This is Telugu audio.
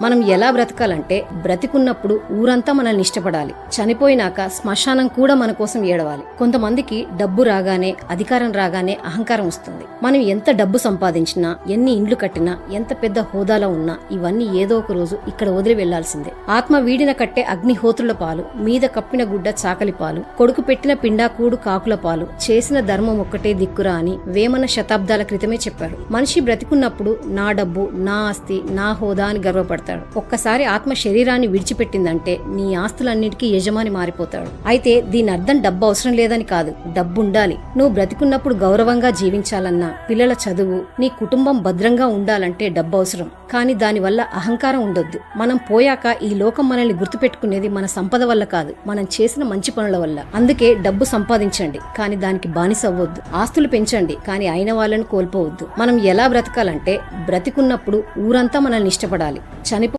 మనం ఎలా బ్రతకాలంటే బ్రతికున్నప్పుడు ఊరంతా మనల్ని ఇష్టపడాలి, చనిపోయినాక శ్మశానం కూడా మన కోసం ఏడవాలి. కొంతమందికి డబ్బు రాగానే, అధికారం రాగానే అహంకారం వస్తుంది. మనం ఎంత డబ్బు సంపాదించినా, ఎన్ని ఇండ్లు కట్టినా, ఎంత పెద్ద హోదాలో ఉన్నా ఇవన్నీ ఏదో ఒక రోజు ఇక్కడ వదిలి వెళ్లాల్సిందే. ఆత్మ వీడిన కట్టే అగ్నిహోత్రుల పాలు, మీద కప్పిన గుడ్డ చాకలి పాలు, కొడుకు పెట్టిన పిండాకూడు కాకుల పాలు, చేసిన ధర్మం ఒక్కటే దిక్కురా అని వేమన శతాబ్దాల క్రితమే చెప్పాడు. మనిషి బ్రతికున్నప్పుడు నా డబ్బు, నా ఆస్తి, నా హోదా అని గర్వపడతాడు. ఒక్కసారి ఆత్మ శరీరాన్ని విడిచిపెట్టిందంటే నీ ఆస్తులన్నిటికీ యజమాని మారిపోతాడు. అయితే దీని అర్థం డబ్బు అవసరం లేదని కాదు, డబ్బు ఉండాలి. నువ్వు బ్రతికున్నప్పుడు గౌరవంగా జీవించాలన్నా, పిల్లల చదువు, నీ కుటుంబం భద్రంగా ఉండాలంటే డబ్బు అవసరం. కానీ దానివల్ల అహంకారం ఉండొద్దు. మనం పోయాక ఈ లోకం మనల్ని గుర్తుపెట్టుకునేది మన సంపద వల్ల కాదు, మనం చేసిన మంచి పనుల వల్ల. అందుకే డబ్బు సంపాదించండి, కానీ దానికి బానిస అవ్వద్దు. ఆస్తులు పెంచండి, కానీ అయిన వాళ్ళని కోల్పోవద్దు. మనం ఎలా బ్రతకాలంటే బ్రతికున్నప్పుడు ఊరంతా మనల్ని ఇష్టపడాలి, చనిపో